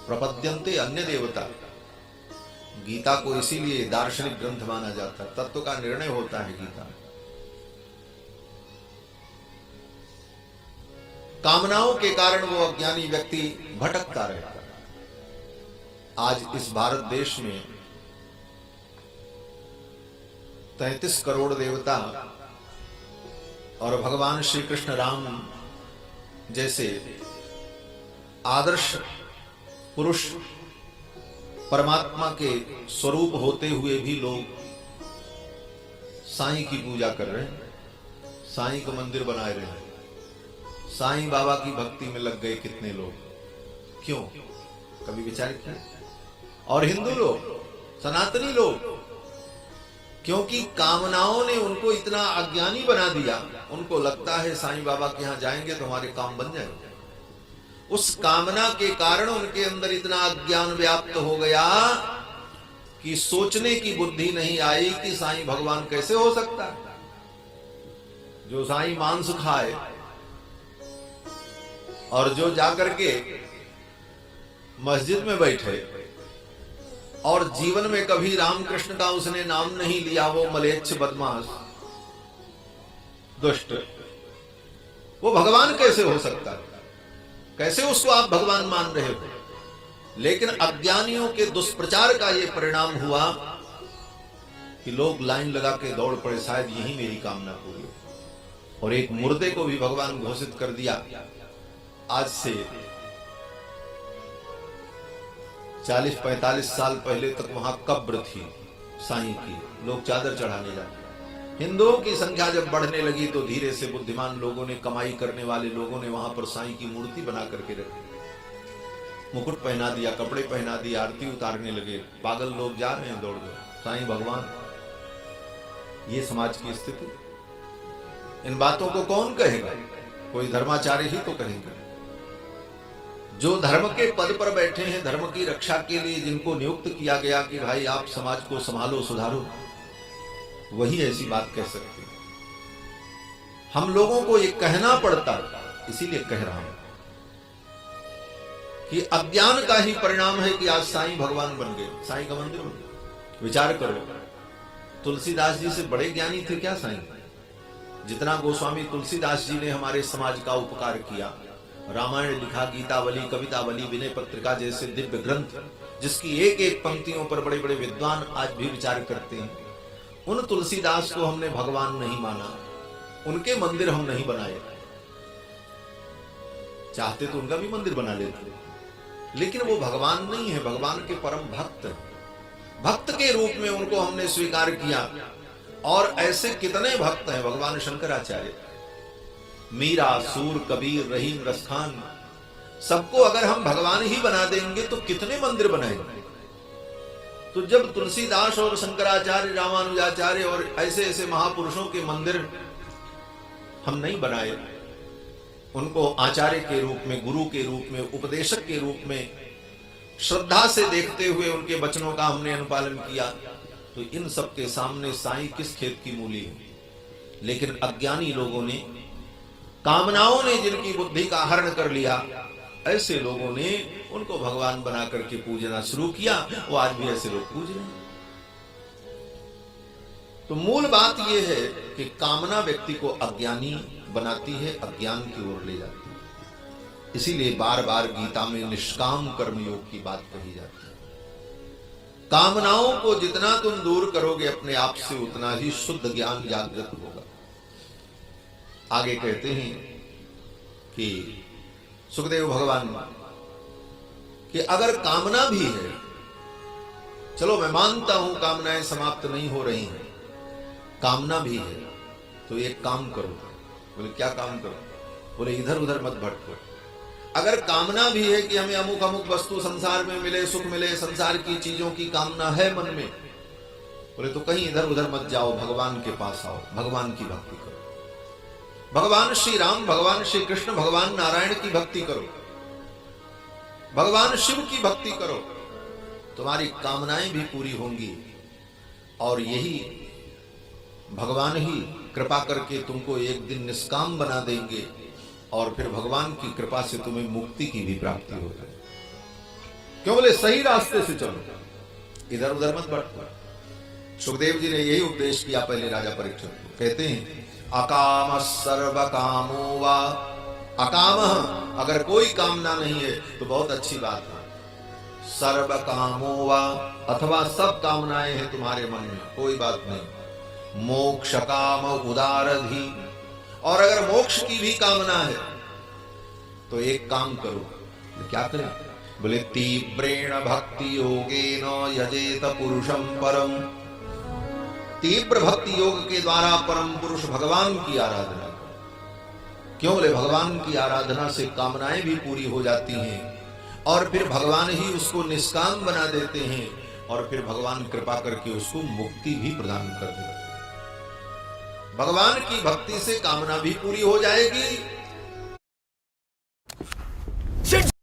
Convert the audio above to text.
प्रपद्यन्ते अन्य देवता। गीता को इसीलिए दार्शनिक ग्रंथ माना जाता है, तत्व का निर्णय होता है गीता। कामनाओं के कारण वो अज्ञानी व्यक्ति भटकता रहता है। आज इस भारत देश में 33 करोड़ देवता और भगवान श्री कृष्ण राम जैसे आदर्श पुरुष परमात्मा के स्वरूप होते हुए भी लोग साईं की पूजा कर रहे हैं, साईं को मंदिर बनाए रहे हैं, साईं बाबा की भक्ति में लग गए कितने लोग। क्यों? कभी विचार किया? और हिंदू लोग, सनातनी लोग, क्योंकि कामनाओं ने उनको इतना अज्ञानी बना दिया। उनको लगता है साईं बाबा के यहां जाएंगे तो हमारे काम बन जाएंगे। उस कामना के कारण उनके अंदर इतना अज्ञान व्याप्त हो गया कि सोचने की बुद्धि नहीं आई कि साईं भगवान कैसे हो सकता है। जो साईं मांस खाए और जो जाकर के मस्जिद में बैठे और जीवन में कभी रामकृष्ण का उसने नाम नहीं लिया, वो मलेच्छ बदमाश दुष्ट, वो भगवान कैसे हो सकता है? कैसे उसको आप भगवान मान रहे हो? लेकिन अज्ञानियों के दुष्प्रचार का यह परिणाम हुआ कि लोग लाइन लगा के दौड़ पड़े, शायद यही मेरी कामना पूरी हो। और एक मुर्दे को भी भगवान घोषित कर दिया। आज से 40-45 साल पहले तक वहां कब्र थी साईं की, लोग चादर चढ़ाने जाते। हिंदुओं की संख्या जब बढ़ने लगी तो धीरे से बुद्धिमान लोगों ने, कमाई करने वाले लोगों ने वहां पर साईं की मूर्ति बना करके रखी, मुकुट पहना दिया, कपड़े पहना दिए, आरती उतारने लगे। पागल लोग जा रहे हैं दौड़ दौड़, साईं भगवान। ये समाज की स्थिति। इन बातों को कौन कहेगा? कोई धर्माचार्य ही तो कहेंगे। जो धर्म के पद पर बैठे हैं, धर्म की रक्षा के लिए जिनको नियुक्त किया गया कि भाई आप समाज को संभालो, सुधारो, वही ऐसी बात कह सकते हैं। हम लोगों को ये कहना पड़ता, इसीलिए कह रहा हूं कि अज्ञान का ही परिणाम है कि आज साईं भगवान बन गए, साईं का मंदिर बन गया। विचार करो, तुलसीदास जी से बड़े ज्ञानी थे क्या साईं? जितना गोस्वामी तुलसीदास जी ने हमारे समाज का उपकार किया, रामायण लिखा, गीतावली, कवितावली, विनय पत्रिका जैसे दिव्य ग्रंथ जिसकी एक एक पंक्तियों पर बड़े बड़े विद्वान आज भी विचार करते हैं, उन तुलसीदास को हमने भगवान नहीं माना, उनके मंदिर हम नहीं बनाए। चाहते तो उनका भी मंदिर बना लेते, लेकिन वो भगवान नहीं है, भगवान के परम भक्त है। भक्त के रूप में उनको हमने स्वीकार किया। और ऐसे कितने भक्त हैं, भगवान शंकराचार्य, मीरा, सूर, कबीर, रहीम, रसखान, सबको अगर हम भगवान ही बना देंगे तो कितने मंदिर बनाएंगे। तो जब तुलसीदास और शंकराचार्य, रामानुजाचार्य और ऐसे ऐसे महापुरुषों के मंदिर हम नहीं बनाए, उनको आचार्य के रूप में, गुरु के रूप में, उपदेशक के रूप में श्रद्धा से देखते हुए उनके वचनों का हमने अनुपालन किया, तो इन सब के सामने साईं किस खेत की मूली है। लेकिन अज्ञानी लोगों ने, कामनाओं ने जिनकी बुद्धि का हरण कर लिया, ऐसे लोगों ने उनको भगवान बना करके पूजना शुरू किया। वो आज भी ऐसे लोग पूज रहे हैं। तो मूल बात यह है कि कामना व्यक्ति को अज्ञानी बनाती है, अज्ञान की ओर ले जाती है। इसीलिए बार बार गीता में निष्काम कर्मयोग की बात कही जाती है। कामनाओं को जितना तुम दूर करोगे अपने आप से, उतना ही शुद्ध ज्ञान जागृत होगा। आगे कहते हैं कि सुखदेव भगवान कि अगर कामना भी है, चलो मैं मानता हूं कामनाएं समाप्त नहीं हो रही हैं, कामना भी है, तो एक काम करो। बोले क्या काम करो? बोले इधर उधर मत भटको। अगर कामना भी है कि हमें अमुक अमुक वस्तु संसार में मिले, सुख मिले, संसार की चीजों की कामना है मन में, बोले तो कहीं इधर उधर मत जाओ, भगवान के पास आओ, भगवान की भक्ति करो। भगवान श्री राम, भगवान श्री कृष्ण, भगवान नारायण की भक्ति करो, भगवान शिव की भक्ति करो, तुम्हारी कामनाएं भी पूरी होंगी। और यही भगवान ही कृपा करके तुमको एक दिन निष्काम बना देंगे, और फिर भगवान की कृपा से तुम्हें मुक्ति की भी प्राप्ति हो जाए। क्यों बोले सही रास्ते से चलो, इधर उधर मत भटको। सुखदेव जी ने यही उपदेश किया पहले राजा परीक्षित को। कहते हैं अकाम सर्व कामो वा, अकाम अगर कोई कामना नहीं है तो बहुत अच्छी बात है, सर्व कामो वा अथवा सब कामनाएं हैं तुम्हारे मन में, कोई बात नहीं, मोक्ष काम उदारधि, और अगर मोक्ष की भी कामना है तो एक काम करो। तो क्या करें? बोले तीव्रेण भक्ति योगेन यजेत पुरुषम परम, तीव्र भक्ति योग के द्वारा परम पुरुष भगवान की आराधना करो। क्यों? बोले भगवान की आराधना से कामनाएं भी पूरी हो जाती हैं और फिर भगवान ही उसको निष्काम बना देते हैं और फिर भगवान कृपा करके उसको मुक्ति भी प्रदान कर देते हैं। भगवान की भक्ति से कामना भी पूरी हो जाएगी